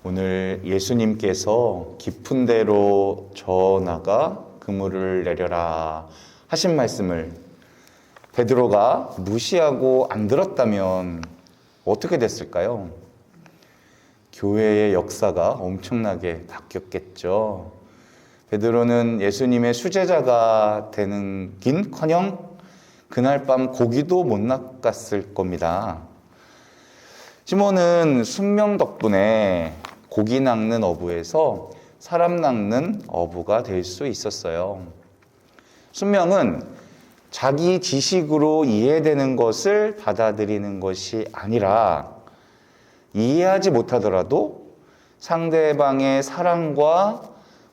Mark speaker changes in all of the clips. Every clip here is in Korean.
Speaker 1: 오늘 예수님께서 깊은 데로 저어나가 그물을 내려라 하신 말씀을 베드로가 무시하고 안 들었다면 어떻게 됐을까요? 교회의 역사가 엄청나게 바뀌었겠죠. 베드로는 예수님의 수제자가 되는 긴커녕 그날 밤 고기도 못 낚았을 겁니다. 시몬은 순명 덕분에 고기 낚는 어부에서 사람 낚는 어부가 될 수 있었어요. 순명은 자기 지식으로 이해되는 것을 받아들이는 것이 아니라 이해하지 못하더라도 상대방의 사랑과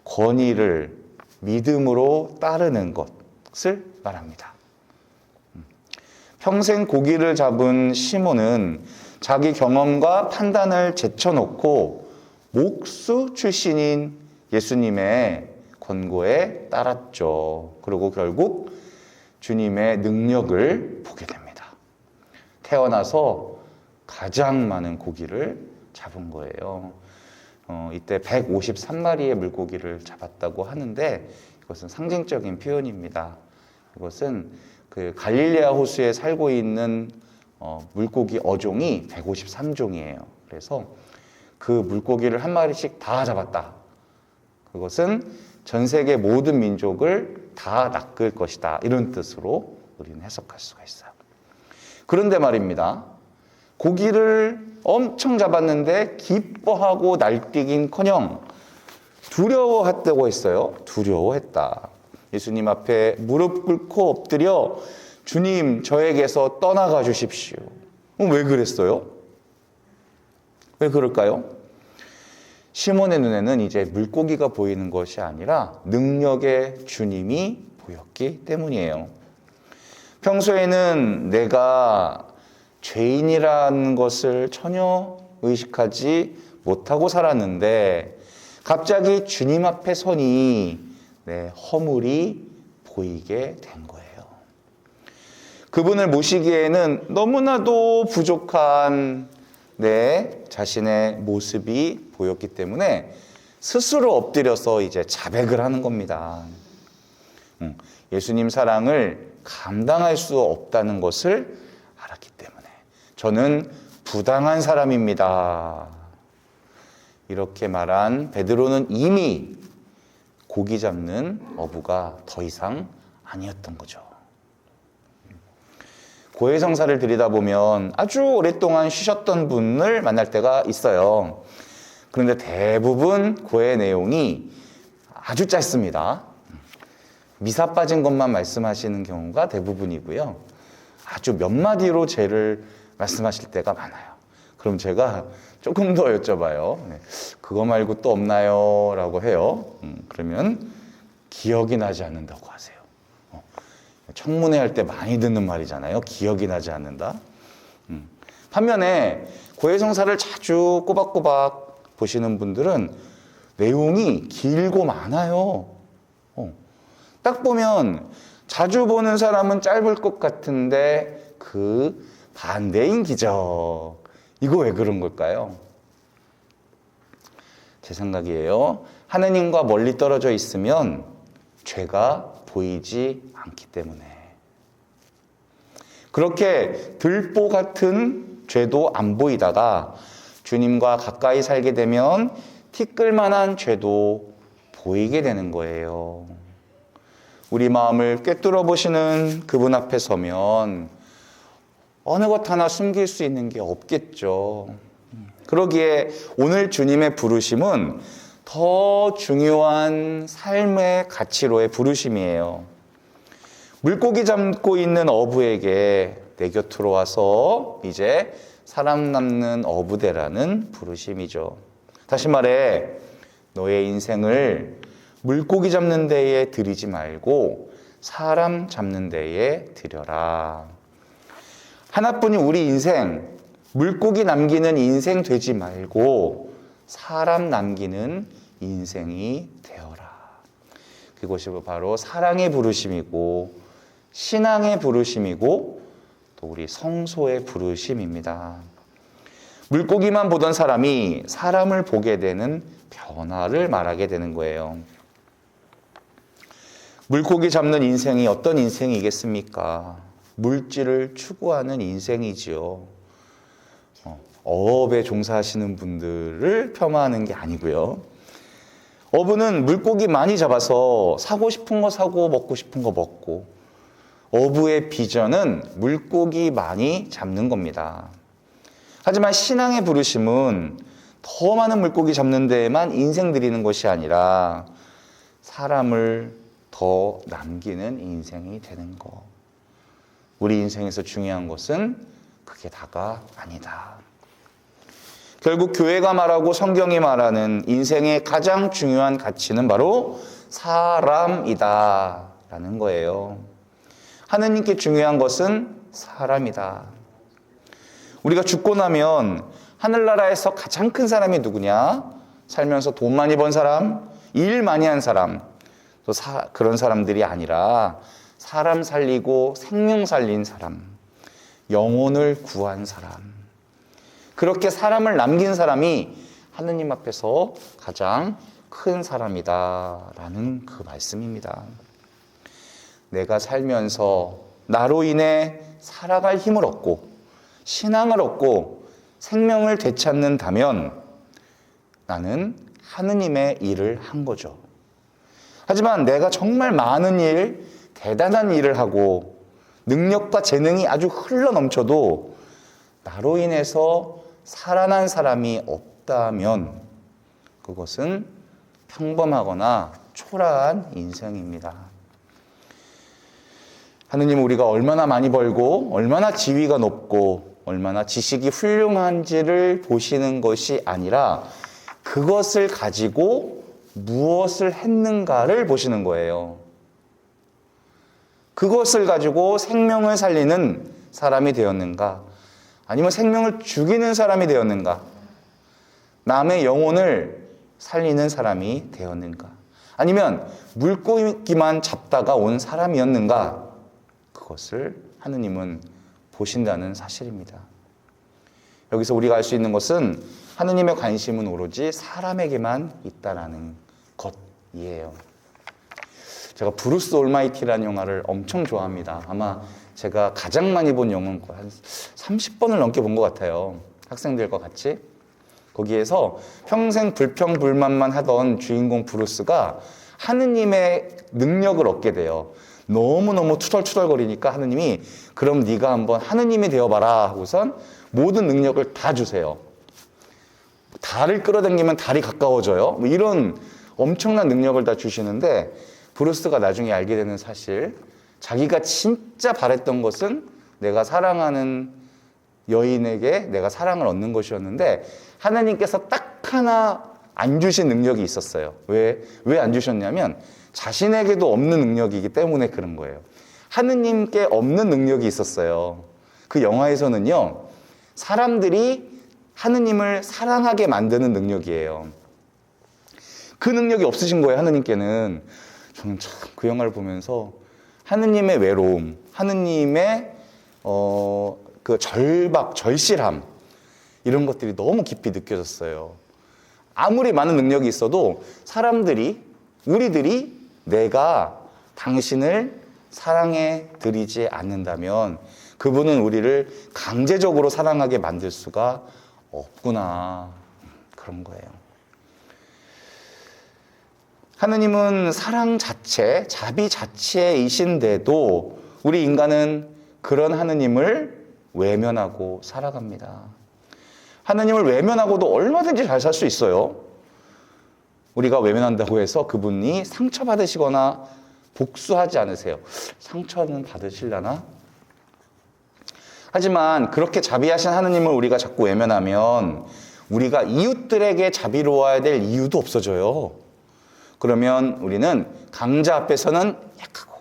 Speaker 1: 권위를 믿음으로 따르는 것을 말합니다. 평생 고기를 잡은 시몬은 자기 경험과 판단을 제쳐놓고 목수 출신인 예수님의 권고에 따랐죠. 그리고 결국 주님의 능력을 보게 됩니다. 태어나서 가장 많은 고기를 잡은 거예요. 이때 153마리의 물고기를 잡았다고 하는데 이것은 상징적인 표현입니다. 이것은 그 갈릴레아 호수에 살고 있는 물고기 어종이 153종이에요. 그래서 그 물고기를 한 마리씩 다 잡았다. 그것은 전 세계 모든 민족을 다 낚을 것이다. 이런 뜻으로 우리는 해석할 수가 있어요. 그런데 말입니다. 고기를 엄청 잡았는데 기뻐하고 날뛰긴커녕 두려워했다고 했어요. 두려워했다. 예수님 앞에 무릎 꿇고 엎드려 주님 저에게서 떠나가 주십시오. 왜 그랬어요? 왜 그럴까요? 시몬의 눈에는 이제 물고기가 보이는 것이 아니라 능력의 주님이 보였기 때문이에요. 평소에는 내가 죄인이라는 것을 전혀 의식하지 못하고 살았는데 갑자기 주님 앞에 서니 내 허물이 보이게 된 거예요. 그분을 모시기에는 너무나도 부족한 내 자신의 모습이 보였기 때문에 스스로 엎드려서 이제 자백을 하는 겁니다. 예수님 사랑을 감당할 수 없다는 것을 알았기 때문에 저는 부당한 사람입니다. 이렇게 말한 베드로는 이미 고기 잡는 어부가 더 이상 아니었던 거죠. 고해성사를 드리다 보면 아주 오랫동안 쉬셨던 분을 만날 때가 있어요. 그런데 대부분 고해 내용이 아주 짧습니다. 미사 빠진 것만 말씀하시는 경우가 대부분이고요. 아주 몇 마디로 죄를 말씀하실 때가 많아요. 그럼 제가 조금 더 여쭤봐요. 그거 말고 또 없나요? 라고 해요. 그러면 기억이 나지 않는다고 하세요. 청문회 할 때 많이 듣는 말이잖아요. 기억이 나지 않는다. 반면에 고해성사를 자주 꼬박꼬박 보시는 분들은 내용이 길고 많아요. 딱 보면 자주 보는 사람은 짧을 것 같은데 그 반대인 기적. 이거 왜 그런 걸까요? 제 생각이에요. 하느님과 멀리 떨어져 있으면 죄가 보이지 않기 때문에. 그렇게 들보 같은 죄도 안 보이다가 주님과 가까이 살게 되면 티끌만한 죄도 보이게 되는 거예요. 우리 마음을 꿰뚫어 보시는 그분 앞에 서면 어느 것 하나 숨길 수 있는 게 없겠죠. 그러기에 오늘 주님의 부르심은 더 중요한 삶의 가치로의 부르심이에요. 물고기 잡고 있는 어부에게 내 곁으로 와서 이제 사람 낚는 어부되라는 부르심이죠. 다시 말해 너의 인생을 물고기 잡는 데에 들이지 말고 사람 잡는 데에 들여라. 하나뿐인 우리 인생, 물고기 남기는 인생 되지 말고 사람 남기는 인생이 되어라. 그것이 바로 사랑의 부르심이고 신앙의 부르심이고 또 우리 성소의 부르심입니다. 물고기만 보던 사람이 사람을 보게 되는 변화를 말하게 되는 거예요. 물고기 잡는 인생이 어떤 인생이겠습니까? 물질을 추구하는 인생이지요. 어업에 종사하시는 분들을 폄하하는 게 아니고요. 어부는 물고기 많이 잡아서 사고 싶은 거 사고 먹고 싶은 거 먹고, 어부의 비전은 물고기 많이 잡는 겁니다. 하지만 신앙의 부르심은 더 많은 물고기 잡는 데에만 인생 들이는 것이 아니라 사람을 더 남기는 인생이 되는 것. 우리 인생에서 중요한 것은 그게 다가 아니다. 결국 교회가 말하고 성경이 말하는 인생의 가장 중요한 가치는 바로 사람이다 라는 거예요. 하느님께 중요한 것은 사람이다. 우리가 죽고 나면 하늘나라에서 가장 큰 사람이 누구냐? 살면서 돈 많이 번 사람, 일 많이 한 사람, 그런 사람들이 아니라 사람 살리고 생명 살린 사람, 영혼을 구한 사람, 그렇게 사람을 남긴 사람이 하느님 앞에서 가장 큰 사람이다라는 그 말씀입니다. 내가 살면서 나로 인해 살아갈 힘을 얻고 신앙을 얻고 생명을 되찾는다면 나는 하느님의 일을 한 거죠. 하지만 내가 정말 많은 일, 대단한 일을 하고 능력과 재능이 아주 흘러넘쳐도 나로 인해서 살아난 사람이 없다면 그것은 평범하거나 초라한 인생입니다. 하느님은 우리가 얼마나 많이 벌고 얼마나 지위가 높고 얼마나 지식이 훌륭한지를 보시는 것이 아니라 그것을 가지고 무엇을 했는가를 보시는 거예요. 그것을 가지고 생명을 살리는 사람이 되었는가? 아니면 생명을 죽이는 사람이 되었는가? 남의 영혼을 살리는 사람이 되었는가? 아니면 물고기만 잡다가 온 사람이었는가? 그것을 하느님은 보신다는 사실입니다. 여기서 우리가 알 수 있는 것은 하느님의 관심은 오로지 사람에게만 있다라는 것이에요. 제가 브루스 올마이티라는 영화를 엄청 좋아합니다. 아마 제가 가장 많이 본 영화는 한 30번을 넘게 본 것 같아요. 학생들과 같이. 거기에서 평생 불평불만만 하던 주인공 브루스가 하느님의 능력을 얻게 돼요. 너무너무 투덜투덜거리니까 하느님이 그럼 네가 한번 하느님이 되어봐라 하고선 모든 능력을 다 주세요. 달을 끌어당기면 달이 가까워져요. 뭐 이런 엄청난 능력을 다 주시는데 브루스가 나중에 알게 되는 사실, 자기가 진짜 바랬던 것은 내가 사랑하는 여인에게 내가 사랑을 얻는 것이었는데 하나님께서 딱 하나 안 주신 능력이 있었어요. 왜 안 주셨냐면 자신에게도 없는 능력이기 때문에 그런 거예요. 하느님께 없는 능력이 있었어요. 그 영화에서는요, 사람들이 하느님을 사랑하게 만드는 능력이에요. 그 능력이 없으신 거예요, 하느님께는. 저는 참 그 영화를 보면서 하느님의 외로움, 하느님의 그 절박, 절실함, 이런 것들이 너무 깊이 느껴졌어요. 아무리 많은 능력이 있어도 사람들이, 우리들이 내가 당신을 사랑해 드리지 않는다면 그분은 우리를 강제적으로 사랑하게 만들 수가 없구나. 그런 거예요. 하느님은 사랑 자체, 자비 자체이신데도 우리 인간은 그런 하느님을 외면하고 살아갑니다. 하느님을 외면하고도 얼마든지 잘 살 수 있어요. 우리가 외면한다고 해서 그분이 상처받으시거나 복수하지 않으세요. 상처는 받으시려나? 하지만 그렇게 자비하신 하느님을 우리가 자꾸 외면하면 우리가 이웃들에게 자비로워야 될 이유도 없어져요. 그러면 우리는 강자 앞에서는 약하고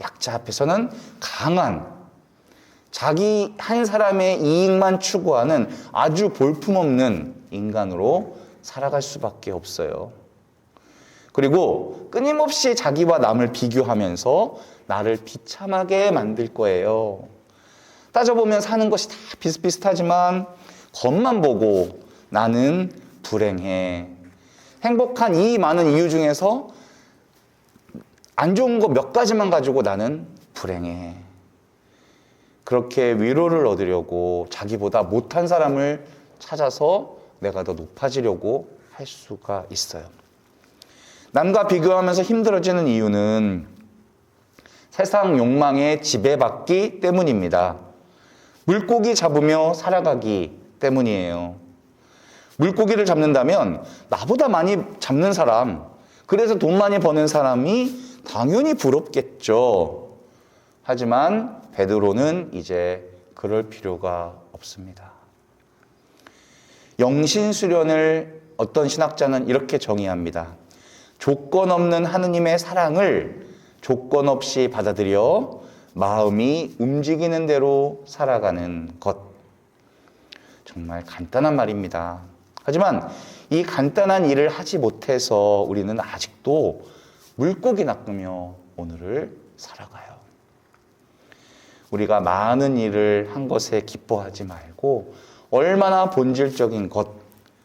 Speaker 1: 약자 앞에서는 강한, 자기 한 사람의 이익만 추구하는 아주 볼품없는 인간으로 살아갈 수밖에 없어요. 그리고 끊임없이 자기와 남을 비교하면서 나를 비참하게 만들 거예요. 따져보면 사는 것이 다 비슷비슷하지만 겉만 보고 나는 불행해. 행복한 이 많은 이유 중에서 안 좋은 거 몇 가지만 가지고 나는 불행해. 그렇게 위로를 얻으려고 자기보다 못한 사람을 찾아서 내가 더 높아지려고 할 수가 있어요. 남과 비교하면서 힘들어지는 이유는 세상 욕망에 지배받기 때문입니다. 물고기 잡으며 살아가기 때문이에요. 물고기를 잡는다면 나보다 많이 잡는 사람, 그래서 돈 많이 버는 사람이 당연히 부럽겠죠. 하지만 베드로는 이제 그럴 필요가 없습니다. 영신수련을 어떤 신학자는 이렇게 정의합니다. 조건 없는 하느님의 사랑을 조건 없이 받아들여 마음이 움직이는 대로 살아가는 것. 정말 간단한 말입니다. 하지만 이 간단한 일을 하지 못해서 우리는 아직도 물고기 낚으며 오늘을 살아가요. 우리가 많은 일을 한 것에 기뻐하지 말고 얼마나 본질적인 것,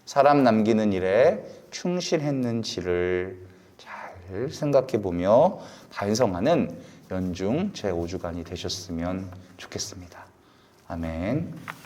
Speaker 1: 사람 남기는 일에 충실했는지를 잘 생각해 보며 반성하는 연중 제5주간이 되셨으면 좋겠습니다. 아멘.